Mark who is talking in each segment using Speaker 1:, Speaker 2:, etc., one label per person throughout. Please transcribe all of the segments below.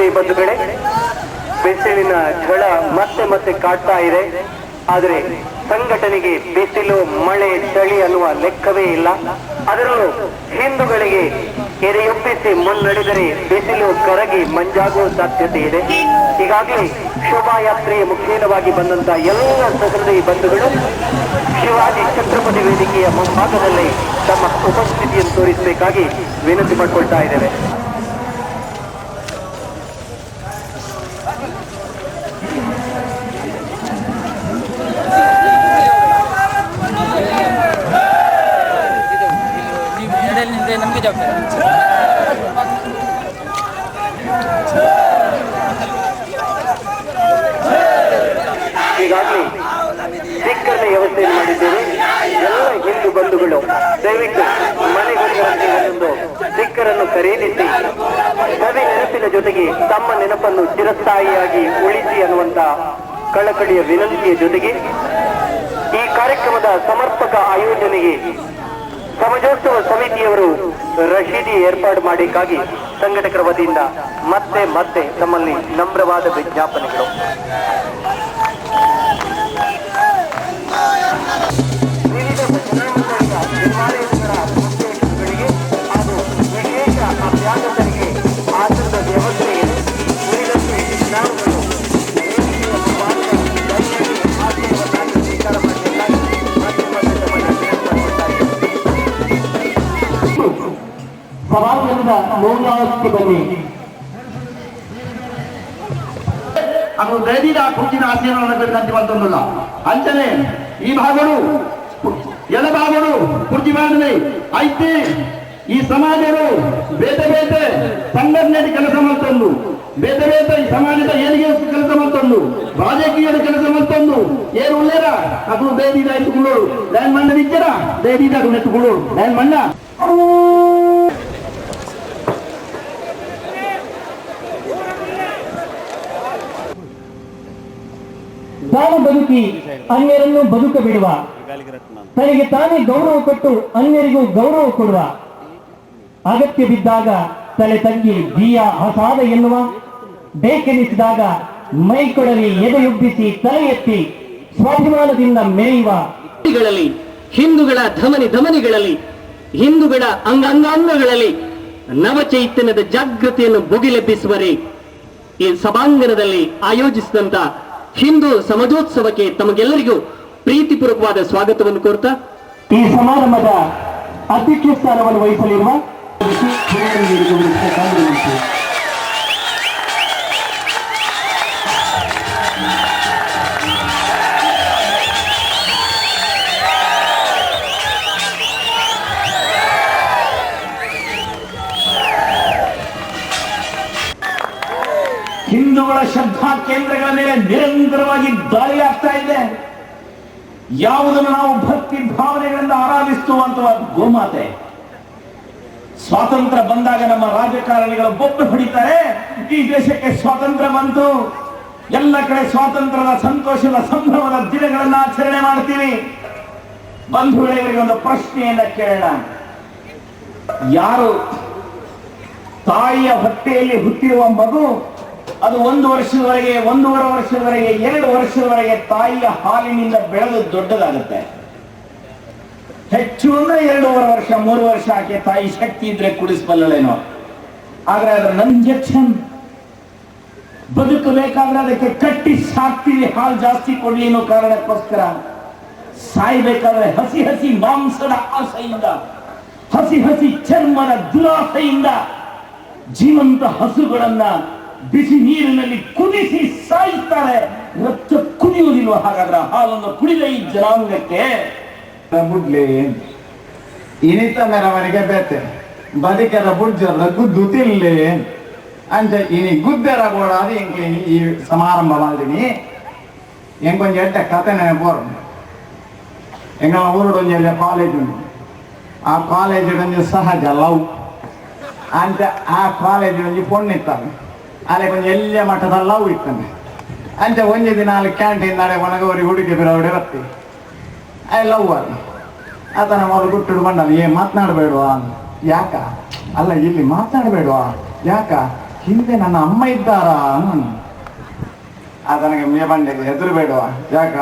Speaker 1: ನೋಡಿ ಬಂಧುಗಳೇ, ಬಿಸಿಲಿನ ಝಳ ಮತ್ತೆ ಮತ್ತೆ ಕಾಡ್ತಾ ಇದೆ. ಆದರೆ ಸಂಘಟನೆಗೆ ಬಿಸಿಲು ಮಳೆ ಚಳಿ ಅನ್ನುವ ಲೆಕ್ಕವೇ ಇಲ್ಲ. ಅದರಲ್ಲೂ ಹಿಂದೂಗಳಿಗೆ ಎದೆಯೊಪ್ಪಿಸಿ ಮುನ್ನಡೆದರೆ ಬಿಸಿಲು ಕರಗಿ ಮಂಜಾಗುವ ಸಾಧ್ಯತೆ ಇದೆ. ಈಗಾಗಲೇ ಶೋಭಾಯಾತ್ರೆಯ ಮುಖೇನವಾಗಿ ಬಂದಂತಹ ಎಲ್ಲ ಸಹೃದಯ ಬಂಧುಗಳು ಶಿವಾಜಿ ಛತ್ರಪತಿ ವೇದಿಕೆಯ ಮುಂಭಾಗದಲ್ಲಿ ತಮ್ಮ ಉಪಸ್ಥಿತಿಯನ್ನು ತೋರಿಸಬೇಕಾಗಿ ವಿನಂತಿ ಮಾಡಿಕೊಳ್ತಾ ಇದ್ದೇವೆ.
Speaker 2: ನಮಗೆ ಜವಾಬ್ದಾರಿ.
Speaker 1: ಈಗಾಗಲೇ ಸ್ಟಿಕ್ಕರ್ನ ವ್ಯವಸ್ಥೆಯನ್ನು ಮಾಡಿದ್ದೇವೆ. ಎಲ್ಲ ಹಿಂದೂ ಬಂಧುಗಳು ದಯವಿಟ್ಟು ಮನೆಗಳಿಗೆ ಒಂದು ಸ್ಟಿಕ್ಕರ್ ಅನ್ನು ಖರೀದಿಸಿ ಸವಿ ನೆನಪಿನ ಜೊತೆಗೆ ತಮ್ಮ ನೆನಪನ್ನು ಚಿರಸ್ಥಾಯಿಯಾಗಿ ಉಳಿಸಿ ಅನ್ನುವಂತ ಕಳಕಳಿಯ ವಿನಂತಿಯ ಜೊತೆಗೆ ಈ ಕಾರ್ಯಕ್ರಮದ ಸಮರ್ಪಕ ಆಯೋಜನೆಗೆ ಸಮಾಜೋತ್ಸವ ಸಮಿತಿಯವರು ರಶೀದಿ ಏರ್ಪಾಡು ಮಾಡಿಕ್ಕಾಗಿ ಸಂಘಟಕರ ವತಿಯಿಂದ ಮತ್ತೆ ಮತ್ತೆ ತಮ್ಮಲ್ಲಿ ನಮ್ರವಾದ ವಿಜ್ಞಾಪನೆಗಳು. ವಿವಿಧ ನಿರ್ಮಾಣಗಳ ಉದ್ದೇಶಗಳಿಗೆ ಹಾಗೂ ವಿಶೇಷ ಅಭ್ಯಾಸಕರಿಗೆ ಆಧಾರದ ವ್ಯವಸ್ಥೆ ಇದೆ. ಉಳಿದಂತೆ ನಾವುಗಳು ಸ್ವೀಕಾರ ಮಾಡಬೇಕಾಗಿ ಸವಾಲಿನಿಂದ ಮೌಲ್ಯಾವಸ್ಥೆ ಬನ್ನಿ.
Speaker 3: ಅದು ಬೇದಿದ ಕುಂಚಿನ ಆಶೀರ್ವಾದ ಬಂತಲ್ಲ ಅಂಚನೆ ಈ ಭಾಗಗಳು ಎಡ ಭಾಗಗಳು ಕುರ್ಚಿ ಮಾಡಿದೆ ಐತೆ. ಈ ಸಮಾಜಗಳು ಬೇತೆ ಬೇತೆ ಸಂಘಟನೆ ಕೆಲಸ ಮಾಡ್ತಂದು, ಬೇತೆ ಬೇತೆ ಈ ಸಮಾಜದ ಏನಿಗೆ ಕೆಲಸ ಮಾಡ್ತಂದು, ರಾಜಕೀಯದ ಕೆಲಸ ಮಾಡ್ತಂದು ಏನು ಉಳ್ಳೇರ ಅದು ಬೇದಿದ ಎತ್ತುಕೊಳ್ಳೋರು ಲ್ಯಾಂಡ್ ಮಣ್ಣ ನಿಚ್ಚರ ಬೇದಿದ ಎತ್ತುಕೊಳ್ಳೋರು ಲ್ಯಾಂಡ್ ಮಣ್ಣ
Speaker 4: ತಾನು ಬದುಕಿ ಅನ್ಯರನ್ನು ಬದುಕ ಬಿಡುವ, ತನಗೆ ತಾನೇ ಗೌರವ ಕೊಟ್ಟು ಅನ್ಯರಿಗೂ ಗೌರವ ಕೊಡುವ, ಅಗತ್ಯ ಬಿದ್ದಾಗ ತಲೆ ತಗ್ಗಿ ಜೀಯ ಅಸಾದ ಎನ್ನುವ, ಬೇಕೆನಿಸಿದಾಗ ಮೈ ಕೊಡಲಿ ಎದೆಯುಬ್ಬಿಸಿ ತಲೆ ಎತ್ತಿ ಸ್ವಾಭಿಮಾನದಿಂದ ಮೆರೆಯುವ,
Speaker 5: ಹಿಂದೂಗಳ ಧಮನಿಗಳಲ್ಲಿ ಹಿಂದೂಗಳ ಅಂಗಾಂಗಗಳಲ್ಲಿ ನವಚೈತನ್ಯದ ಜಾಗೃತಿಯನ್ನು ಭುಗಿಲೆಬ್ಬಿಸುವರೇ ಈ ಸಭಾಂಗಣದಲ್ಲಿ ಆಯೋಜಿಸಿದಂತ ಹಿಂದೂ ಸಮಾಜೋತ್ಸವಕ್ಕೆ ತಮಗೆಲ್ಲರಿಗೂ ಪ್ರೀತಿಪೂರ್ವಕವಾದ ಸ್ವಾಗತವನ್ನು ಕೋರ್ತಾ
Speaker 4: ಈ ಸಮಾರಂಭದ ಅಧ್ಯಕ್ಷ ಸ್ಥಾನವನ್ನು ವಹಿಸಲಿರುವ
Speaker 3: ಹಿಂದೂಗಳ ಶ್ರದ್ಧಾ ಕೇಂದ್ರಗಳ ಮೇಲೆ ನಿರಂತರವಾಗಿ ದಾಳಿ ಆಗ್ತಾ ಇದೆ. ಯಾವುದನ್ನು ನಾವು ಭಕ್ತಿ ಭಾವನೆಗಳಿಂದ ಆರಾಧಿಸುವಂತಹ ಗೋಮಾತೆ. ಸ್ವಾತಂತ್ರ್ಯ ಬಂದಾಗ ನಮ್ಮ ರಾಜಕಾರಣಿಗಳು ಬೊಬ್ಬೆ ಹೊಡಿತಾರೆ, ಈ ದೇಶಕ್ಕೆ ಸ್ವಾತಂತ್ರ್ಯ ಬಂತು, ಎಲ್ಲ ಕಡೆ ಸ್ವಾತಂತ್ರ್ಯದ ಸಂತೋಷದ ಸಂಭ್ರಮದ ದಿನಗಳನ್ನು ಆಚರಣೆ ಮಾಡ್ತೀವಿ. ಬಂಧುಗಳೇ, ಇವರಿಗೆ ಒಂದು ಪ್ರಶ್ನೆಯನ್ನ ಕೇಳೋಣ. ಯಾರು ತಾಯಿಯ ಹೊಟ್ಟೆಯಲ್ಲಿ ಹುಟ್ಟಿರುವ ಮಗು ಅದು 1 ವರ್ಷದವರೆಗೆ, 1.5 ವರ್ಷದವರೆಗೆ, 2 ವರ್ಷದವರೆಗೆ ತಾಯಿಯ ಹಾಲಿನಿಂದ ಬೆಳೆದು ದೊಡ್ಡದಾಗುತ್ತೆ. ಹೆಚ್ಚು ಅಂದ್ರೆ 2.5 ವರ್ಷ, 3 ವರ್ಷ ಆಕೆ ತಾಯಿ ಶಕ್ತಿ ಇದ್ರೆ ಕುಡಿಸಬಲ್ಲಳೇನೋ. ಆದ್ರೆ ಅದರ ಇಂಜೆಕ್ಷನ್ ಬದುಕಬೇಕಾದ್ರೆ ಅದಕ್ಕೆ ಕಟ್ಟಿ ಸಾಕ್ತೀವಿ, ಹಾಲು ಜಾಸ್ತಿ ಕೊಡ್ಲಿ ಅನ್ನೋ ಕಾರಣಕ್ಕೋಸ್ಕರ. ಸಾಯ್ಬೇಕಾದ್ರೆ ಹಸಿ ಹಸಿ ಮಾಂಸದ ಆಸೆಯಿಂದ, ಹಸಿ ಹಸಿ ಚರ್ಮದ ದುರಾಸೆಯಿಂದ ಜೀವಂತ ಹಸುಗಳನ್ನ ಬಿಸಿ ನೀರಿನಲ್ಲಿ ಕುದಿಸಿ ಸಾಯಿಸ್ತಾರೆ. ರಕ್ತ ಕುದಿಯುವುದಿಲ್ವ? ಹಾಗಾದ್ರೆ ಹಾಲನ್ನು ಕುಡಿದ ಈ ಜನಾಂಗಕ್ಕೆ
Speaker 6: ಬುಡ್ಲಿ ಇನಿತ ಮೆರವಣಿಗೆ ಬೇತೆ ಬದುಕರ ಬುಡ್ಜರ ಗುದ್ದು ತಿಲ್ಲಿ ಅಂಚ ಇನಿ ಗುದ್ದರ ಬೋಡ ಅದು ಈ ಸಮಾರಂಭ ಮಾಡಿದೀನಿ. ಎಂಕೊಂಚ ಎಡ್ಡ ಕಥೆನೇ ಬೋರ್. ಎಂಗಳ ಊರುಡೊಂಜಲ್ಲ ಕಾಲೇಜ್ ಉಂಟು. ಆ ಕಾಲೇಜ್ ಸಹಜ ಲವ್ ಅಂತ ಆ ಕಾಲೇಜ್ ಪೊಣ್ಣಿತ್ತಾನೆ. ಅಲ್ಲಿ ಕೊಂಚ ಎಲ್ಲ ಮಟ್ಟದ ಲವ್ ಇತ್ತಾನೆ. ಅಂಚೆ ಒಂಜಿ ದಿನ ಅಲ್ಲಿ ಕ್ಯಾಂಟೀನ್ ನಾಳೆ ಒಣಗವರಿ ಹುಡುಗಿ ಬಿರೋಡೆ ಬರ್ತಿ ಐ ಲವ್ ಅಲ್ಲಿ ಆತನ ಮೊದಲು ಗುಟ್ಟು ಬಂಡಲ್ಲ, ಏ ಮಾತನಾಡಬೇಡವಾ? ಯಾಕ? ಅಲ್ಲ ಇಲ್ಲಿ ಮಾತನಾಡಬೇಡವಾ? ಯಾಕ? ಹಿಂದೆ ನನ್ನ ಅಮ್ಮ ಇದ್ದಾರಾ ಅದನಿಗೆ ಮೇಬಂಡೆಗೆ ಹೆದರು ಬೇಡುವ ಯಾಕ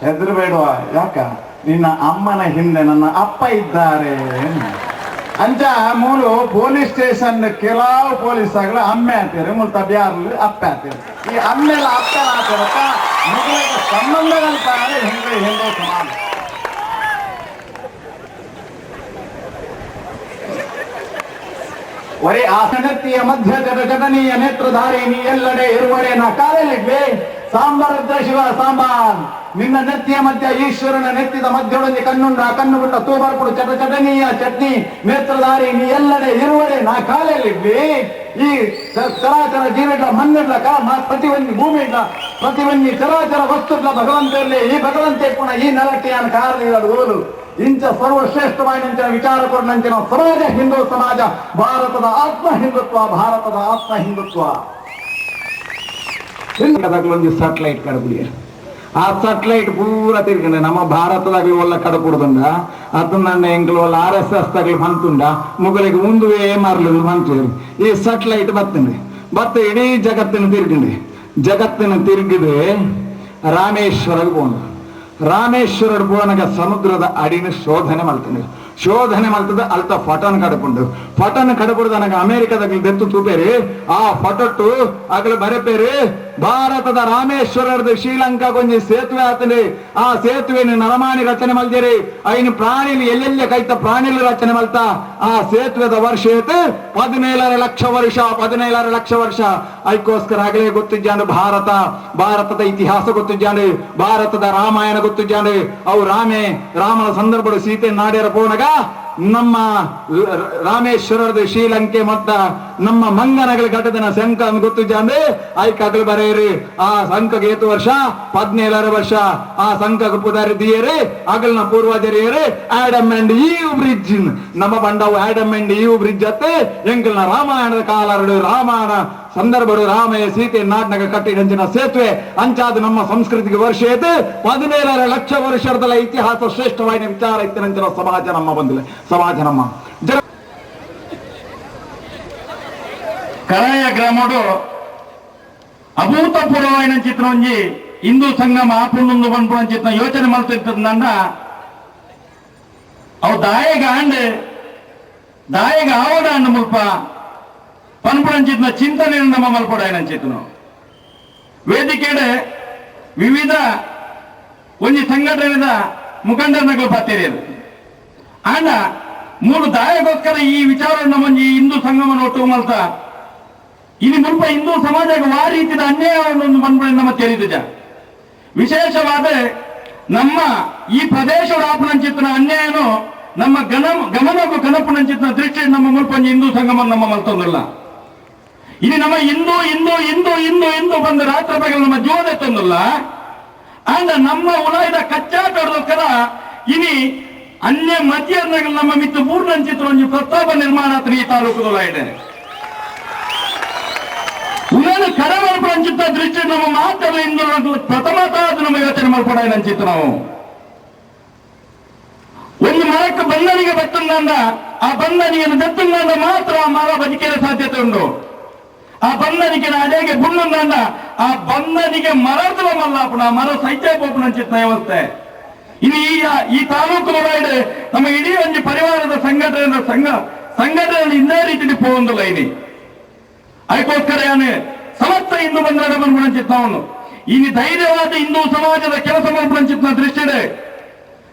Speaker 6: ಹೆದರು ಬೇಡುವ ಯಾಕ ನಿನ್ನ ಅಮ್ಮನ ಹಿಂದೆ ನನ್ನ ಅಪ್ಪ ಇದ್ದಾರೆ ಅಂಚ ಮೂಲು ಪೊಲೀಸ್ ಸ್ಟೇಷನ್ ಕೆಲವು ಪೊಲೀಸ್ಗಳು ಅಮ್ಮೆ ಅಂತೀರಿ ಮುಲ್ತ ಬ್ಯಾರ್ಲು ಅಪ್ಪ ಅಂತೀರಿ ಈ ಅಮ್ಮೆಲ್ಲ ಅಪ್ಪ ಅಂತೀರಕ್ಕ ಮಗಳಿಗೆ ಸಂಬಂಧಗಳಂತಾನೆ ಹಿಂದೆ ಹಿಂದೂ ಸಮಾಜ ಒರೇ ಆಸನತಿಯ ಮಧ್ಯ ಜಗನೀಯ ನೇತ್ರಧಾರಿಣಿ ಎಲ್ಲೆಡೆ ಇರುವರೆ ನಾ ಕಾಲಲ್ಲಿದ್ವಿ ಸಾಂಬಾರದ್ರ ಶಿವ ಸಾಂಬಾರ್ ನಿನ್ನ ನೆತ್ತಿಯ ಮಧ್ಯ ಈಶ್ವರನ ನೆತ್ತಿದ ಮಧ್ಯೊಳಗೆ ಕಣ್ಣುಂಡ ಕಣ್ಣುಗುಂಡ ತೂಬರ್ಪುಡು ಚಟನೀಯ ಚಟ್ನಿ ನೇತ್ರಧಾರಿ ನೀ ಎಲ್ಲೆಡೆ ಇರುವರೆ ನಾ ಕಾಲಲ್ಲಿದ್ವಿ ಈ ಚರಾಚರ ಜೀವಿಡ್ಲ ಮಣ್ಣಿಡ್ಲ ಪ್ರತಿವನ್ನಿ ಭೂಮಿ ಇಡ್ಲ ಪ್ರತಿವನ್ನಿ ಚರಾಚರ ವಸ್ತುಡ್ಲ ಭಗವಂತರಲ್ಲಿ ಈ ಭಗವಂತೆ ಪುಣ ಈ ನೆಲಕ್ಕೆಯನ್ನು ಕಾರಣಿಗಳು ಇಂಚ ಸರ್ವಶ್ರೇಷ್ಠವಾದಂತಹ ವಿಚಾರ ಕೊಡಂಚಿನ ಸಮಾಜ ಹಿಂದೂ ಸಮಾಜ ಭಾರತದ ಆತ್ಮ ಹಿಂದುತ್ವ ಭಾರತದ ಆತ್ಮ ಹಿಂದುತ್ವ ಒಂದು ಸ್ಯಾಟಲೈಟ್ ಕಡಪುಡಿ ಆ ಸ್ಯಾಟಲೈಟ್ ಪೂರ ತಿರ್ಗಂಡೆ ನಮ್ಮ ಭಾರತದಾಗಲಿ ಒಳ್ಳೆ ಕಡಪುಡ್ದಂಡ ಅದನ್ನ ಎಂಗ್ಲು ಒಳ್ಳೆ RSS ತಗಲಿ ಬಂತುಂಡ ಮುಗಲಿಗೆ ಮುಂದುವೇ ಮಾರ್ಲಿ ಬಂತು ಈ ಸ್ಯಾಟಲೈಟ್ ಬತ್ತ ಇಡೀ ಜಗತ್ತಿನ ತಿರುಗಿದೆ ರಾಮೇಶ್ವರಗೆ ಹೋದ ರಾಮೇಶ್ವರ ಬೋನಗ ಸಮುದ್ರದ ಅಡಿನ ಶೋಧನೆ ಮಾಡ್ತದೆ ಅಲ್ತ ಫಟನ್ ಕಡಪುಂಡು ನನಗೆ ಅಮೆರಿಕದಾಗ ದೆತ್ತು ತೂಪೇರಿ ಆ ಫಟಟ್ಟು ಆಗಲು ಬರಪೇರಿ ಭಾರತದ ರಾಮೇಶ್ವರದ ಶ್ರೀಲಂಕಾ ಕೊಂಚ ಸೇತುವೆ ಆತನೆ ಆ ಸೇತುವೆನ ನರಮಾಣಿ ರಚನೆ ಮಲ್ದೇರಿ ಐನು ಪ್ರಾಣಿಲಿ ಎಲ್ಲೆಲ್ಲ ಕೈತ ಪ್ರಾಣಿಲಿ ರಚನೆ ಮಲ್ತಾ ಆ ಸೇತುವೆದ ವರ್ಷ 17 ಲಕ್ಷ ವರ್ಷ ಅದಕ್ಕೋಸ್ಕರ ಆಗಲೇ ಗೊತ್ತಿದ್ದಾನೆ ಭಾರತದ ಇತಿಹಾಸ ಗೊತ್ತಿದ್ದಾನೆ ಭಾರತದ ರಾಮಾಯಣ ಗೊತ್ತಿದ್ದಾನೆ ಅವು ರಾಮನ ಸಂದರ್ಭ ಸೀತೆ ನಾಡ್ಯರ ಪೋನಗ ನಮ್ಮ ರಾಮೇಶ್ವರದ ಶ್ರೀಲಂಕೆ ಮತ್ತ ನಮ್ಮ ಮಂಗನಗಳ ಘಟದನ ಶಂಕ ಗೊತ್ತಿದ್ದಾನೆ ಆಯ್ಕಾಗಲು ಬರೆಯರಿ ಆ ಸಂಕಗೆ ಏತು ವರ್ಷ 17 ವರ್ಷ ಆ ಸಂಕಗ ಪುದಾರಿ ದಿಯರಿ ಅಗಲ್ನ ಪೂರ್ವಜರಿಯರಿ ಆಡಮ್ ಅಂಡ್ ಈವ್ ಬ್ರಿಡ್ಜ್ ನಮ್ಮ ಬಂಡವು ಆಡಮ್ ಅಂಡ್ ಈವ್ ಬ್ರಿಡ್ಜ್ ಅತ್ತೆ ಎಂಕಲ್ನ ರಾಮಾಯಣದ ಕಾಲರಡು ರಾಮಾಯಣ ಸಂದರ್ಭಡು ರಾಮಯ್ಯ ಸೀತೆ ನಾಟ್ನಗ ಕಟ್ಟಿದಂಚಿನ ಸೇತುವೆ ಅಂಚಾದ ನಮ್ಮ ಸಂಸ್ಕೃತಿಗೆ ವರ್ಷ ಐತೆ 17 ಲಕ್ಷ ವರ್ಷದ ಇತಿಹಾಸ ಶ್ರೇಷ್ಠವಾದ ವಿಚಾರ ಇತ್ತಿನಂಚಿನ ಸಮಾಜ ನಮ್ಮ ಬಂದಿಲ್ಲ ಸಮಾಜ ನಮ್ಮ
Speaker 3: ಕರಾಯ ಗ್ರಾಮಡು ಅಭೂತಪೂರ್ವವಾದ ಚಿತ್ರ ಒಂಜಿ ಹಿಂದೂ ಸಂಗಮ ಆಪುಂಡು ಬಂದ್ಬಿಡ ಚಿತ್ರ ಯೋಚನೆ ಮಾಡ್ತಿರ್ತದಂಡ ಅವು ದಾಯಗ ಆವಡ ಅಂಡ ಮುಲ್ಪ ಪನ್ಪುಡಂಚಿತ್ನ ಚಿಂತನೆ ನಮ್ಮ ಮಲ್ಪಡಾಯನಂಚಿತ್ನು ವೇದಿಕೆಡೆ ವಿವಿಧ ಒಂಜಿ ಸಂಘಟನೆದ ಮುಖಂಡರುಗಳು ಬತ್ತೀರಿಯರು ಆಂಡ ಮೂರು ದಾಯಗೋಸ್ಕರ ಈ ವಿಚಾರ ನಮ್ಮಂಜಿ ಹಿಂದೂ ಸಂಗಮನ ಒಟ್ಟು ಮಲ್ತ ಇಲ್ಲಿ ಮುಲ್ಪ ಹಿಂದೂ ಸಮಾಜಕ್ಕೆ ಆ ರೀತಿಯ ಅನ್ಯಾಯವನ್ನು ಬಂದ್ಬಿಡ ನಮ್ಮ ತಿಳಿದಿದೆ ವಿಶೇಷವಾದ ನಮ್ಮ ಈ ಪ್ರದೇಶದ ಆಪನಂಚಿತ್ನ ಅನ್ಯಾಯನು ನಮ್ಮ ಗಮನಕ್ಕೂ ಕನಪನಂಚಿತ್ನ ದೃಷ್ಟಿ ನಮ್ಮ ಮುಲ್ಪ ಹಿಂದೂ ಸಂಗಮ ನಮ್ಮ ಮಲ್ತೊಂದಿಲ್ಲ ಇಲ್ಲಿ ನಮ್ಮ ಹಿಂದೂ ಬಂದ ರಾಷ್ಟ್ರ ಬಗ್ಗೆ ನಮ್ಮ ಜೀವನ ತಂದಿಲ್ಲ ಅಂದ ನಮ್ಮ ಉಲಾಯ್ದ ಕಚ್ಚಾಟೋಸ್ಕರ ಇನಿ ಅನ್ಯ ಮಧ್ಯಗಳು ನಮ್ಮ ಮಿತ್ತು ಪೂರ್ಣಂಚಿತ್ರ ಒಂದು ಪ್ರಸ್ತಾಪ ನಿರ್ಮಾಣ ಈ ತಾಲೂಕು ಇದೆ ಉನ್ನತ ಕಡವರ್ಪಂಚಿತ್ತ ದೃಷ್ಟಿ ನಮ್ಮ ಮಾತ್ರ ಹಿಂದೂ ಪ್ರಥಮತಾದ ನಮ್ಮ ಯೋಚನೆ ಮಾಡ್ಕೊಡಂಚಿತ್ತು ನಾವು ಒಂದು ಮರಕ್ಕೆ ಬಂಧನಿಗೆ ಬರ್ತಂದ ಆ ಬಂಧನಿಯನ್ನು ದತ್ತಂದ ಮಾತ್ರ ಆ ಮರ ಬದುಕಿನ ಸಾಧ್ಯತೆ ಉಂಟು ಆ ಬಂಧನಿಗೆ ಅದೇಗೆ ಬುಣ್ಣಂದ ಆ ಬಂಧನಿಗೆ ಮರದ ಮಲ್ಲಾಪುಣ ಮರ ಸೈತ್ಯ ಪೋಪುಣ ಚಿತ್ತ ವ್ಯವಸ್ಥೆ ಇನ್ನು ಈ ತಾಲೂಕು ಇದೆ ನಮ್ಮ ಇಡೀ ಒಂದು ಪರಿವಾರದ ಸಂಘಟನೆ ಇಂದೇ ರೀತಿ ಹೋಗಂದಿಲ್ಲ ಇನಿ ಅದಕ್ಕೋಸ್ಕರ ಸಮಸ್ತ ಹಿಂದೂ ಬಂಧನ ಬಂದ್ಬಿಡ ಚಿತ್ತವನ್ನು ಇನ್ನು ಧೈರ್ಯವಾದ ಹಿಂದೂ ಸಮಾಜದ ಕೆಲಸ ಮಾಡ್ಬಿಡ ಚಿತ್ತ ದೃಷ್ಟಿದೆ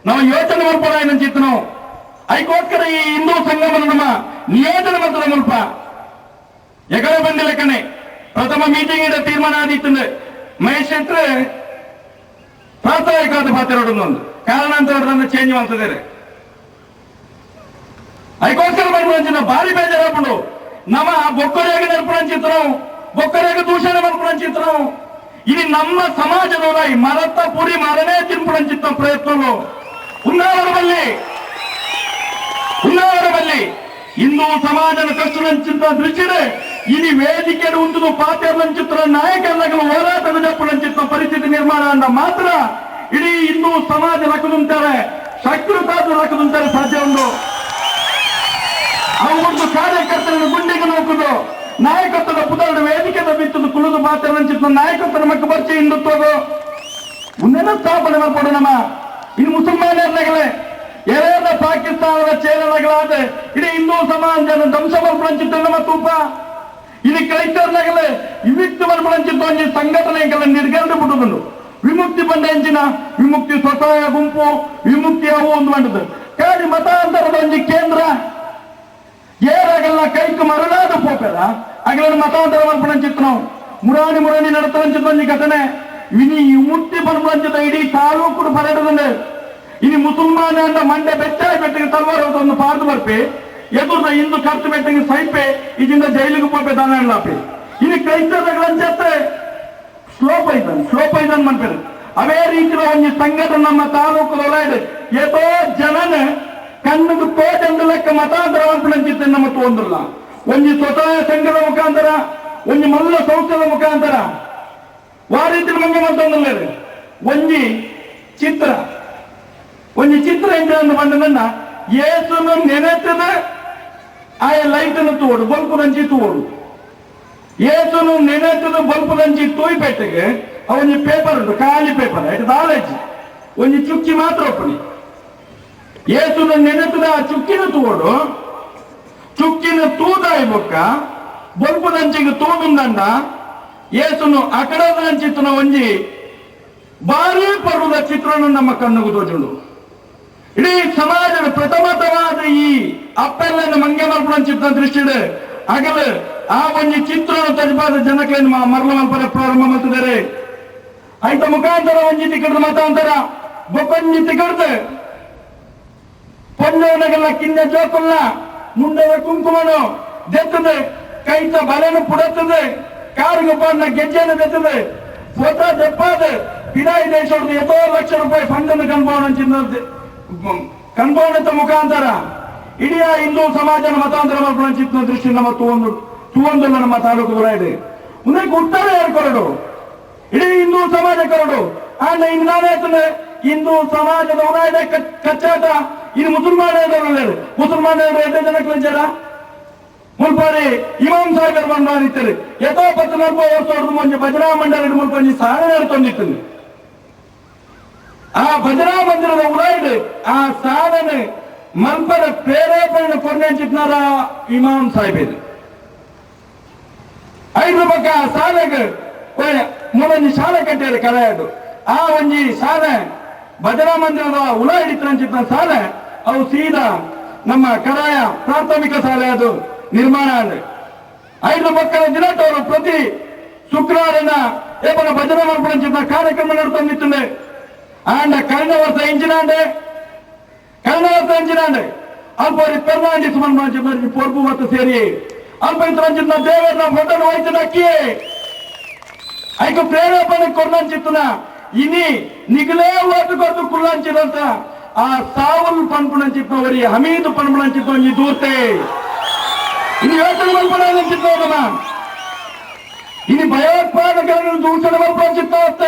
Speaker 3: ನಾವು ಯೋಚನೆ ಮಾಡ್ಬೋಣ ಚಿತ್ತ ನಾವು ಅದಕ್ಕೋಸ್ಕರ ಈ ಹಿಂದೂ ಸಂಗಮನ ನಮ್ಮ ನಿಯೋಜನೆ ಮಾಡ್ತದ ಮುಲ್ಪ ಎಗಡೆ ಬಂದಿಲ್ಲ ಕಣೆ ಪ್ರಥಮ ಮೀಟಿಂಗ್ ಇಡ ತೀರ್ಮಾನ ಆದಿತ್ತು ಮಹೇಶ್ ಶೆಟ್ರೆ ಪ್ರಾಸ್ತಾವಿಕವಾದ ಪಾತ್ರೊಂದು ಕಾರಣಾಂತರ ಚೇಂಜ್ ಮಾಡ್ತಿದ್ದಾರೆ ಅದಕ್ಕೋಸ್ಕರ ಮಾಡ್ಬಿಡ ಭಾರಿ ಬೇಜಾರಾಗ್ಬಿಡು ನಮ್ಮ ಬೊಕ್ಕರೆಯಾಗ ನಡ್ಪುಣ ಬೊಕ್ಕರೆಯಾಗ ದೂಷಣೆ ಮಾಡ್ಪುಣ ಇಲ್ಲಿ ನಮ್ಮ ಸಮಾಜದವರ ಮರತ್ತ ಪುರಿ ಮರನೇ ತಿನ್ಪುಣ ಪ್ರಯತ್ನಗಳು ಉನ್ನಾವರದಲ್ಲಿ ಹಿಂದೂ ಸಮಾಜದ ಕಷ್ಟುಚಿತ್ರ ದೃಷ್ಟಿಡೆ ಇನಿ ವೇದಿಕೆ ಉಂಟು ಪಾತ್ರ ನಾಯಕರ ಹೋರಾಟದ ಜಪ್ಪುಚಿತ್ರ ಪರಿಸ್ಥಿತಿ ನಿರ್ಮಾಣ ಅಂದ ಮಾತ್ರ ಇಡೀ ಹಿಂದೂ ಸಮಾಜ ರಕದುಂತಾರೆ ಶಕ್ತಿತಾದ ರಕದುಂತಾರೆ ಸಾಧ್ಯ ಉಂಟು ಅವು ಒಂದು ಕಾರ್ಯಕರ್ತರನ್ನು ಗುಂಡಿಗೆ ನೋಕುದು ನಾಯಕತ್ವದ ಪುದರ್ಡು ವೇದಿಕೆದ ಬಿತ್ತದು ಕುಳಿದು ಪಾತ್ರ ನಾಯಕತ್ವ ನಮಕ್ ಬರ್ಚಿ ಹಿಂದುತ್ವಗೋ ಮುಂದೆಲ್ಲ ಸ್ಥಾಪನೆ ಮಾಡ್ಕೊಡು ನಮ್ಮ ಇನ್ನು ಮುಸಲ್ಮಾನರ್ನಗಳೇ ಎರೆದ ಪಾಕಿಸ್ತಾನದ ಚೇರಳಗಳಾದ ಇಡೀ ಹಿಂದೂ ಸಮಾಜದ ಧ್ವಂಸ ಬರ್ಪಂಚಿತ್ತು ನಮ್ಮ ತೂಪ ಇದು ಕ್ರೈಸ್ತರ್ನಗಳೇ ಇವಿತ್ತು ಬರ್ಪಂಚಿತ್ತು ಒಂಜಿ ಸಂಘಟನೆಗಳ ನಿರ್ಗಂಡು ಬಿಡುವುದು ವಿಮುಕ್ತಿ ಬಂದ ಎಂಜಿನ ವಿಮುಕ್ತಿ ಸ್ವಸಹಾಯ ಗುಂಪು ವಿಮುಕ್ತಿ ಅವು ಒಂದು ಮಾಡಿದ್ರು ಕಾಡಿ ಮತಾಂತರದ ಒಂಜಿ ಕೇಂದ್ರ ಏರಾಗಲ್ಲ ಕೈಕು ಮರಳಾದ ಪೋಪೆರ ಅಗಲನ್ನು ಮತಾಂತರ ಬರ್ಪಂಚಿತ್ತು ನಾವು ಮುರಾಣಿ ನಡತಂಚಿತ್ತು ಒಂಜಿ ಘಟನೆ ಇನಿ ವಿಮುಕ್ತಿ ಬರ್ಪಂಚಿತ ಇಡೀ ತಾಲೂಕು ಪರಡದಂಡೆ ಇನಿ ಮುಸಲ್ಮಾನ ಅಂದ ಮಂಡ್ಯ ಬೆಚ್ಚಾಯಿ ಬೆಟ್ಟಿಗೆ ತಲವಾರದೊಂದು ಪಾರ್ದು ಬರ್ಪೆ ಎದುರ್ದ ಇಂದು ಖರ್ಚು ಬೆಟ್ಟಿಗೆ ಸೈಪೆ ಇದರಿಂದ ಜೈಲಿಗೆ ಪೋಪೆ ದಾನ ಇಲ್ಲಾಪೆ ಇನಿ ಕ್ರೈಸ್ತರಗಳಂಚೆ ಸ್ಲೋ ಪೈಸನ್ ಮಾಡ್ತಾರೆ ಅವೇ ರೀತಿಯ ಒಂದು ಸಂಘಟನೆ ನಮ್ಮ ತಾಲೂಕದೊಳಗೆ ಏತೋ ಜನನ ಕಣ್ಣದು ಕೋಟೆಂದು ಲೆಕ್ಕ ಮತಾಂತರ ಮಾಡ್ಬಿಡಂಚಿತ್ತೆ ನಮ್ಮ ತೊಂದ್ರಲ್ಲ ಒಂಜಿ ಸ್ವತಃ ಸಂಘದ ಮುಖಾಂತರ ಒಂಜಿ ಮಲ್ಲ ಸಂಸ್ಥೆದ ಮುಖಾಂತರ ಆ ರೀತಿ ಮಂಗೆ ಮಾಡ್ತೊಂದಿಲ್ಲ ಒಂಜಿ ಚಿತ್ರ ಎಂತ ಬಂದ ಏಸುನು ನೆನೆತದ ಆಯ ಲೈಟನ್ನು ತೋಡು ಬಲ್ಪು ರಂಜಿ ತೋಡು ಏಸುನು ನೆನೆತದ ಬಲ್ಪು ರಂಜಿ ತೋಯ್ ಪೆಟ್ಟಿಗೆ ಅವೊಂದು ಪೇಪರ್ ಉಂಟು ಖಾಲಿ ಪೇಪರ್ ಆಯ್ತು ದಾಳಜ್ಜಿ ಒಂದು ಚುಕ್ಕಿ ಮಾತ್ರ ಒಪ್ಪಣಿ ಏಸುನು ನೆನೆತದ ಆ ಚುಕ್ಕಿನ ತೋಡು ಚುಕ್ಕಿನ ತೂದಾಯಿ ಬೊಕ್ಕ ಬಲ್ಪು ರಂಜಿಗೆ ತೋಡುಂದಂಡ ಏಸುನು ಅಕಡದ ಚಿತ್ರನ ಒಂಜಿ ಭಾರಿ ಪರ್ವದ ಚಿತ್ರಣ ನಮ್ಮ ಕಣ್ಣುಗೂ ತೋಜುಂಡು ಇಡೀ ಸಮಾಜದ ಪ್ರಥಮತವಾದ ಈ ಅಪ್ಪೆಲ್ಲ ಮಂಗೆ ಮಲ್ಪಡ ಚಿತ್ರ ದೃಷ್ಟಿಡೆ ಆಗಲ ಆ ಒಂದು ಚಿತ್ರ ತಜಪಾದ ಜನಕ್ಕೆ ಮರಳ ಮಲ್ಪನ ಪ್ರಾರಂಭ ಮಾಡ್ತಿದ್ದಾರೆ ಆಯ್ತ ಮುಖಾಂತರ ಒಂಜಿ ತಿಕ್ಕಡ್ದು ಮತಾಂತರ ಬೊಕ್ಕೊಂಜಿ ತಿಕ್ಕಡ್ದು ಪೊನ್ನವನಗೆಲ್ಲ ಕಿನ್ನ ಜೋಕಲ್ಲ ಮುಂಡದ ಕುಂಕುಮನು ದೆತ್ತದೆ ಕೈತ ಬಲೆನು ಪುಡತ್ತದೆ ಕಾರಿಗೆ ಬಣ್ಣ ಗೆಜ್ಜೆನ ದೆತ್ತದೆ ಫೋಟೋ ದೆಪ್ಪಾದ ಪಿದಾಯಿ ದೇಶದ ಎಷ್ಟೋ ಲಕ್ಷ ರೂಪಾಯಿ ಫಂಡ್ ಅನ್ನು ಕನ್ಬೋಣದ ಮುಖಾಂತರ ಇಡೀ ಹಿಂದೂ ಸಮಾಜನ ಮತಾಂತರ ಮಾಡ್ಕೊಳ್ಳೋ ದೃಷ್ಟಿ ನಮ್ಮ ತೂವೊಂದು ನಮ್ಮ ತಾಲೂಕು ಇದೆ ಮುಂದಕ್ಕೆ ಉತ್ತರ ಕೊರಡು ಇಡೀ ಹಿಂದೂ ಸಮಾಜ ಕೊರಡು ಆಂಡ ಇನ್ನು ನಾನೇ ಹಿಂದೂ ಸಮಾಜದ ಉನಾಯ್ದೆ ಕಚ್ಚಾಟ ಇನ್ನು ಮುಸಲ್ಮಾನರು ಎಡ್ಡೆ ಜನಕ್ಕೆ ಲಂಚಾರ ಮುಲ್ಪಾರಿ ಇಮಾಮ್ ಸಾಹೇಬರು ಬಂದಿರ್ತಾರೆ ಎಷ್ಟೋ 14 ವರ್ಷ ಮುಂಚೆ ಭಜನಾ ಮಂಡಳಿ ಮುಲ್ಪಂಜಿ ಸಾಧನೆ ತಂದಿತ್ತು ಆ ಭಜನಾ ಮಂದಿರದ ಉಡಾಯ್ಡು ಆ ಸಾಧನೆ ಮಲ್ಪದ ಪ್ರೇರೇಪಣೆ ಕೊನೆಚಿತ್ನಾರ ಇಮಾಮ್ ಸಾಹೇಬ್ ಐದು ಪಕ್ಕ ಸಾಲೆಗೆ ಮೂರೊಂದು ಶಾಲೆ ಕಟ್ಟಿದ್ದಾರೆ ಕಲೆಯಾಡು ಆ ಒಂಜಿ ಶಾಲೆ ಭಜನಾ ಮಂದಿರದ ಉಳ ಹಿಡಿತಂಚಿತ್ನ ಶಾಲೆ ಅವು ಸೀದಾ ನಮ್ಮ ಕರಾಯ ಪ್ರಾಥಮಿಕ ಶಾಲೆ ಅದು ನಿರ್ಮಾಣ ಅಂದ್ರೆ ಐದು ಮಕ್ಕಳ ದಿನಟವರು ಪ್ರತಿ ಶುಕ್ರವಾರನ ಏಪನ ಭಜನಾ ಮಲ್ಪಂಚಿತ್ನ ಕಾರ್ಯಕ್ರಮ ನಡ್ತಂದಿತ್ತು ಆಂಡ ಕಳೆದ ವರ್ಷ ಇಂಚಿನಾಂಡೆ ಅಲ್ಪ ಪೆರ್ನಾಂಡಿ ಸುಮನ್ ಪೊರ್ಪು ಮತ್ತು ಸೇರಿ ಅಲ್ಪ ಇಂಚಿನ ದೇವರ ಫೋಟೋ ವಹಿಸಿದ ಅಕ್ಕಿ ಐಕ ಪ್ರೇರೇಪಣೆ ಕೊರ್ಲಂಚಿತ್ತನ ಇನಿ ನಿಗಲೇ ಓಟು ಕೊಟ್ಟು ಕುಳ್ಳಂಚಿದಂತ ಆ ಸಾವಲ್ ಪನ್ಪುಣಂಚಿತ್ತವರಿ ಹಮೀದ್ ಪನ್ಪುಣಂಚಿತ್ತ ಈ ದೂರ್ತೆ ಇನ್ನು ಯೋಚನೆ ಮಲ್ಪಣಂಚಿತ್ತವರನ್ನ ಇನ್ನು ಭಯೋತ್ಪಾದಕರನ್ನು ದೂಷಣೆ ಮಲ್ಪಂಚಿತ್ತ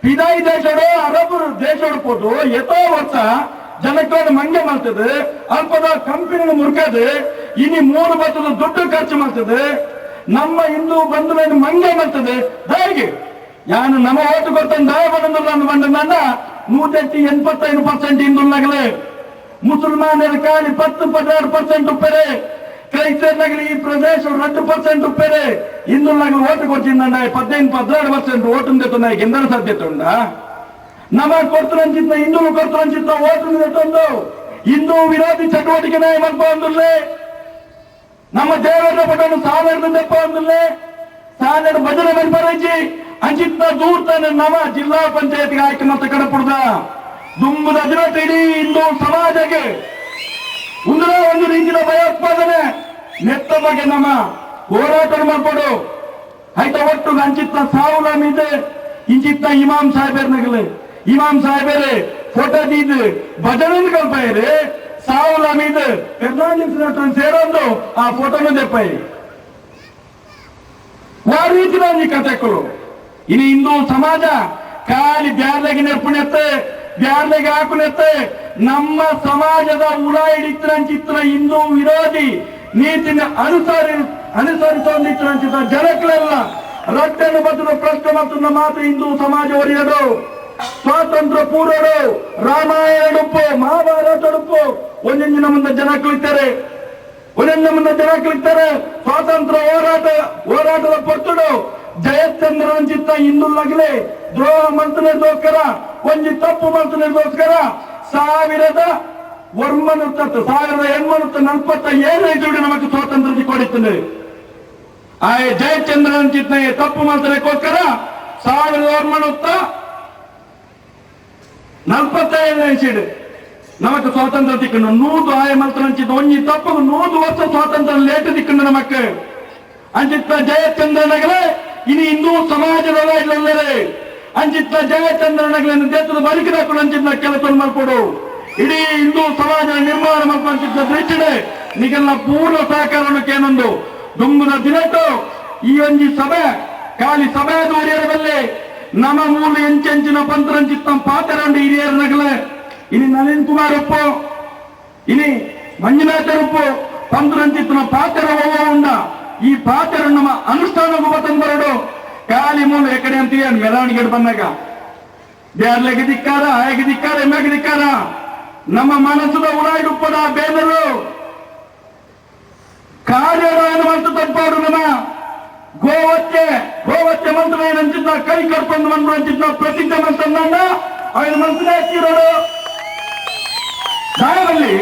Speaker 3: ಪಿದಾಯಿ ದೇಶಡು ಅರಬ್ ದೇಶಡು ಕೊಟ್ಟು ಎಷ್ಟೋ ವರ್ಷ ಜನಕ್ಕೆ ಮಂಗೆ ಮಾಡ್ತದೆ ಅಲ್ಪದ ಕಂಪನಿ ಮುರ್ಕದೆ ಇನಿ 3 ಬತ್ತದ ದುಡ್ಡು ಖರ್ಚು ಮಾಡ್ತದೆ ನಮ್ಮ ಹಿಂದೂ ಬಂಧುಗಳನ್ನು ಮಂಗೆ ಮಾಡ್ತದೆ ದಾರಿಗೆ ನಾನು ನಮ್ಮ ಓಟು ಕೊಡ್ತೇನೆ ದಯ ಬಂದಿಲ್ಲ ಬಂದ 185% ಹಿಂದುಲ್ಲಾಗಲೇ ಮುಸಲ್ಮಾನರ ಖಾಲಿ 10-12% ಉಪ್ಪೇರೆ ಕ್ರೈಸ್ತರ್ನಾಗಲಿ ಈ ಪ್ರದೇಶ 2% ಉಪ್ಪೇರೆ ಹಿಂದುಲ್ಲಾಗಲಿ ಓಟು ಕೊಡ್ತಿದ್ದ 15-12% ಓಟು ಎಂದರ ಸಾಧ್ಯತೆ ಉಂಡ ನಮ್ಮ ಕೊಡ್ತಂಚಿತ್ತ ಹಿಂದೂ ಕೊಡ್ತಂಚಿತ್ತ ಓಟು ಹಿಂದೂ ವಿರೋಧಿ ಚಟುವಟಿಕೆ ಮಲ್ಪಂದಿಲ್ಲೇ ನಮ್ಮ ದೇವರ ಪಟವನ್ನು ಸಾಲೇ ಸಾಲದ ಭಜನೆ ಮಲ್ಪರಜಿ ಅಂಚಿತ್ತ ದೂರ್ತಾನೆ ನಮ್ಮ ಜಿಲ್ಲಾ ಪಂಚಾಯತ್ಗೆ ಆಯ್ಕೆ ಮತ್ತೆ ಕಡಪುಡ್ದ ದುಂಬದ ದಿನಟ ಇಡೀ ಹಿಂದೂ ಸಮಾಜಕ್ಕೆ ಒಂದು ರೀತಿಯ ಭಯೋತ್ಪಾದನೆ ನೆತ್ತ ಬಗ್ಗೆ ನಮ್ಮ ಹೋರಾಟ ಮಾಡ್ಕೊಡು ಆಯ್ತ ಒಟ್ಟು ಅಂಚಿತ್ತ ಸಾವುಲ ಮೀದೆ ಇಂಚಿತ್ತ ಇಮಾಮ್ ಸಾಹೇಬರ್ನಾಗಲೇ ಇಮಾಮ್ ಸಾಹೇಬರೇ ಫೋಟೋ ದೀದ್ ಭಜನೆ ಕಲ್ಪಾಯಿರಿ ಸಾವುಲ ಮೀದೆ ಸೇರೊಂದು ಆ ಫೋಟೋನು ದೆಪ್ಪಾಯಿ ಆ ರೀತಿ ನಾವು ಕಥೆಗಳು ಇನ್ನು ಹಿಂದೂ ಸಮಾಜ ಖಾಲಿ ಬ್ಯಾರ್ಲೆಗೆ ನೆರ್ಪುಣೆತ್ತೆ ಬ್ಯಾರ್ಲೆಗೆ ಹಾಕುನೆತ್ತೆ ನಮ್ಮ ಸಮಾಜದ ಉಳ ಹಿಡಿತ್ರ ಚಿತ್ರ ಹಿಂದೂ ವಿರೋಧಿ ನೀತಿನ ಅನುಸರಿಸೋದಿತ್ತು ಜನಗಳೆಲ್ಲ ರಟ್ಟನ್ನು ಬದಲು ಪ್ರಶ್ನೆ ಮತ್ತು ಮಾತು ಹಿಂದೂ ಸಮಾಜ ಒರಿಯರು ಸ್ವಾತಂತ್ರ್ಯ ಪೂರ್ವರು ರಾಮಾಯಣ ಉಪ್ಪು ಮಹಾಭಾರತ ಉಪ್ಪು ಒಂದೊಂದಿನ ಮುಂದೆ ಜನ ಕಲಿತಾರೆ ಸ್ವಾತಂತ್ರ್ಯ ಹೋರಾಟದ ಪೊರ್ತುಡು ಜಯಚಂದ್ರನ ಚಿತ್ತ ಹಿಂದುಲ್ಲಾಗಲೇ ದ್ರೋಹ ಮಂತ್ರಗೋಸ್ಕರ ಒಂಜಿ ತಪ್ಪು ಮಂತ್ರಗೋಸ್ಕರ 1847 ನಮಗೆ ಸ್ವಾತಂತ್ರ್ಯ ಕೊಡುತ್ತದೆ ಆ ಜಯಚಂದ್ರನ ಚಿತ್ತ ತಪ್ಪು ಮಂತ್ರಕ್ಕೋಸ್ಕರ 1847 ನಮಕ್ ಸ್ವಾತಂತ್ರ್ಯ ತಿಕ್ಕಂಡು 100 ಆಯ ಮಂತ್ರ ಒಂಜಿ ತಪ್ಪು 100 ವರ್ಷ ಸ್ವಾತಂತ್ರ್ಯ ಲೇಟ್ ತಿಕ್ಕಂಡು ನಮಕ್ ಅಂಚಿತ್ತ ಜಯಚಂದ್ರನಗಲೇ ಇನಿ ಹಿಂದೂ ಸಮಾಜದಲ್ಲ ಇಲ್ಲೇ ಅಂಚಿತ್ತ ಜಯಚಂದ್ರನಗಲನ್ನು ದೇಶದ ಬದುಕಿದಾಕೊಂಡು ಅಂಚಿತ್ತ ಕೆಲಸ ಮಾಡ್ಕೊಡು ಇಡೀ ಹಿಂದೂ ಸಮಾಜ ನಿರ್ಮಾಣ ಮಾಡ್ಕೊಂಡ ದೃಷ್ಟಿಡೆ ನಿಗೆಲ್ಲ ಪೂರ್ಣ ಸಹಕಾರಕ್ಕೆ ಏನೊಂದು ದುಂಬುದ ದಿನಟ್ಟು ಈ ಒಂಜಿ ಸಭೆ ಖಾಲಿ ಸಭೆ ಹಿರಿಯರದಲ್ಲಿ ನಮ್ಮ ಮೂಲ ಎಂಚೆಂಚಿನ ಪಂತ್ರಂಚಿತ್ತ ಪಾತ್ರ ಹಿರಿಯರ ನಗಲೆ ಇನಿ ನಳಿನ್ ಕುಮಾರ್ ಉಪ್ಪು ಇನಿ ಮಂಜುನಾಥ ಉಪ್ಪು ಪಂತ್ರಂಚಿತ್ತನ ಪಾತ್ರ ಉಂಡ ಈ ಪಾತ್ರ ನಮ್ಮ ಅನುಷ್ಠಾನಕ್ಕೂ ಬರಡು ಖಾಲಿ ಮೂಲ ಎಕಡೆ ಅಂತೀವಿ ಮೆರವಣಿಗೆ ಬಂದಾಗ ಬ್ಯಾರ್ಲೆಗೆ ದಿಕ್ಕಾರ ಆಯಗೆ ದಿಕ್ಕಾರ ಎಮ್ಮೆಗೆ ದಿಕ್ಕಾರ ನಮ್ಮ ಮನಸ್ಸದ ಉಳಾಗಿ ಉಪ್ಪದ ಬೇದರು ಕಾರ್ಯಗಳನ್ನು ಮಂತ್ರ ತಪ್ಪಾಡು ನಮ್ಮ ಗೋವತ್ಯೆ ಮಂತ್ರ ಏನಂಚಿದ್ದ ಕೈ ಕರ್ಕೊಂಡು ಮಂತ್ರ ಅಂಚಿದ್ದ ಪ್ರಸಿದ್ಧ ಮಂತ್ರ ಅವನ ಮಂತ್ರ ಹಾಕಿರೋಡು ದಾಯಬಲ್ಲಿ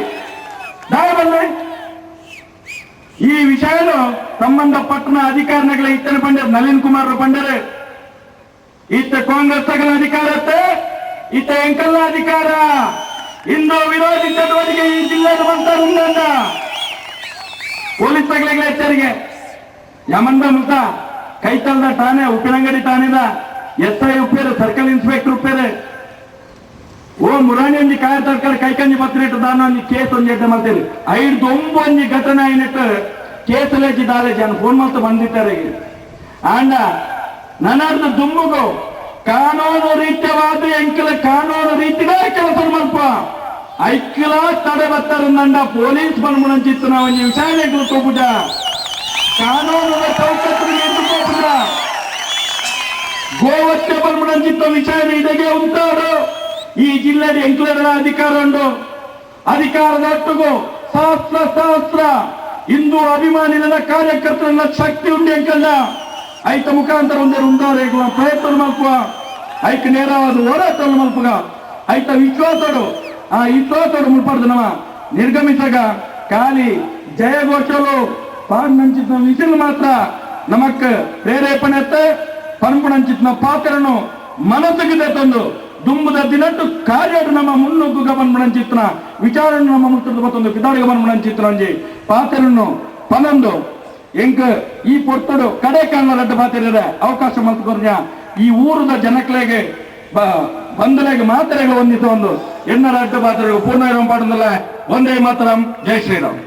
Speaker 3: ಈ ವಿಷಯನು ಸಂಬಂಧಪಟ್ಟ ಅಧಿಕಾರಿಗಳ ಇತ್ತನೆ ಪಂಡರು ನಳಿನ್ ಕುಮಾರ್ ಪಂಡರು ಇತ್ತ ಕಾಂಗ್ರೆಸ್ ತಗಲ ಅಧಿಕಾರ ಇತ್ತ ಎಂಕಲ್ಲ ಅಧಿಕಾರ ಹಿಂದೂ ವಿರೋಧಿ ಚಟುವಟಿಕೆ ಈ ಜಿಲ್ಲೆಗೆ ಬಂದ ಪೊಲೀಸ್ ತಗಲಿಗೆ ಎಚ್ಚರಿಕೆ ಯಮಂದ ಮುಖ ಕೈತಲ್ದ ಠಾಣೆ ಉಪ್ಪಿನಂಗಡಿ ಠಾಣೆದ SI ಉಪ್ಪೇರು ಸರ್ಕಲ್ ಇನ್ಸ್ಪೆಕ್ಟರ್ ಉಪ್ಪೇರು ಓ ಮುರಾಣಿ ಒಂಜಿ ಕಾಯ ತರ್ಕಾರಿ ಕೈಕಂಜಿ ಪತ್ರ ಇಟ್ಟು ದಾನ ಒಂಜಿ ಕೇಸ್ ಒಂಜಿ ಎಡ್ಡೆ ಮಾಡ್ತೇನೆ 5 ಒಂಜಿ ಘಟನೆ ಆಯ್ನಿಟ್ಟು ಕೇಸಲೇಜಿ ದಾಲೇಜಿ ಅನ್ನು ಫೋನ್ ಮಾಡ್ತಾ ಬಂದಿದ್ದಾರೆ ಆಂಡ ನನ್ನರ್ದು ದುಮ್ಮುಗು ಕಾನೂನು ರೀತ್ಯವಾದ ಎಂಕಲ ಕಾನೂನು ರೀತಿಗೆ ಕೆಲಸ ಮಲ್ಪ ಐಕ್ಲ ತಡೆ ಬರ್ತಾರಂದ ಪೊಲೀಸ್ ಬಂದ್ಬಿಡಂಚಿತ್ತು ನಾವು ಒಂಜಿ ವಿಷಯ ತೋಪುಜ ಕಾನೂನು ಚೌಕಟ್ಟು ತೋಪುಜ ಗೋವತ್ಯ ಬಂದ್ಬಿಡಂಚಿತ್ತ ವಿಷಯ ಇದಕ್ಕೆ ಉಂಟಾಡು ಈ ಜಿಲ್ಲೆಯ ಎಂಕ್ಲರ ಅಧಿಕಾರ ಉಂಟು ಅಧಿಕಾರದ ಒಟ್ಟಿಗೂ ಸಹಸ್ರ ಹಿಂದೂ ಅಭಿಮಾನಿಗಳ ಕಾರ್ಯಕರ್ತರ ಶಕ್ತಿ ಉಂಟು ಎಂಕಲ್ಲ ಐತ ಮುಖಾಂತರ ಒಂದೇ ಉಂಟಾರೇಗುವ ಪ್ರಯತ್ನ ಮಲ್ಪುವ ಐಕ್ ನೇರವಾದ ಹೋರಾಟ ಮಲ್ಪುಗ ಐತ ವಿಶ್ವಾಸಡು ಆ ವಿಶ್ವಾಸಡು ಮುಲ್ಪಡ್ದು ನಮ್ಮ ನಿರ್ಗಮಿಸಾಗ ಖಾಲಿ ಜಯಘೋಷಲು ಪಾಂಚಿತ್ನ ವಿಸಿಲ್ ಮಾತ್ರ ನಮಕ್ ಪ್ರೇರೇಪಣೆ ಪಂಪುಣಂಚಿತ್ನ ಪಾತ್ರನು ಮನಸ್ಸಿಗೆ ತಂದು ದುಂಬುದ ದಿನಟ್ಟು ಕಾರ್ಯ ನಮ್ಮ ಮುನ್ನುಗ್ಗುಗ ಬಂದ್ಬಿಡಂಚಿತ್ನ ವಿಚಾರ ನಮ್ಮ ಮುಟ್ಟದ ಮತ್ತೊಂದು ಪಿದಾಡಿಗೆ ಬಂದ್ಬಿಡಂಚಿತ್ರ ಅಂಜಿ ಪಾತ್ರನು ಪನೊಂದು ಎಂಕ ಈ ಪೊರ್ತಡು ಕಡೆ ಕಾಣಲಡ್ಡ ಪಾತ್ರ ಅವಕಾಶ ಮಲ್ತುಕೊರ್ಜ ಈ ಊರದ ಜನಕ್ಲೆಗೆ ಬಂದಲೆಗೆ ಮಾತ್ರೆಗಳು ಹೊಂದಿತ ಒಂದು ಎಣ್ಣರ ಅಡ್ಡ ಪಾತ್ರೆಗಳು ಪೂರ್ಣ ಪಾಠದಲ್ಲ ಒಂದೇ ಮಾತರಂ ಜೈ ಶ್ರೀರಾಮ್.